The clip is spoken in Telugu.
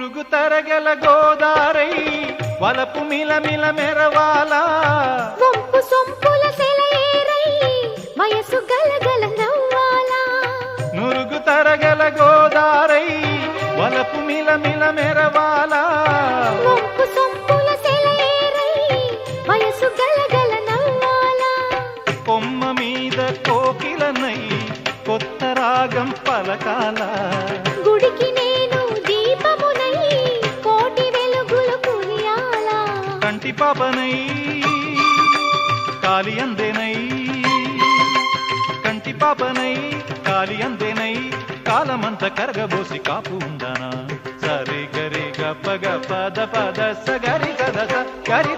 మురుగు తరగల గోదారై వలపు మిలమిల మెరవాలా వంపు సొంపుల సెలయేరై వయసు గలగల నవ్వాలా మురుగు తరగల గోదారై వలపు మిలమిల మెరవాలా వంపు సొంపుల సెలయేరై వయసు గలగల నవ్వాలా కొమ్మ మీద కోకిలనై కొత్త రాగం పలకాల గుడికి నేను దీపమునై కోటి వెలుగులు కురియాలా కంటి పాపనై కాలి అందేనై కంటి పాపనై కాలి అందేనై కాలమంత కరగబోసి కాపు ఉందానా సరి గరి గప్ప గప ద పద స గరి గద స గరి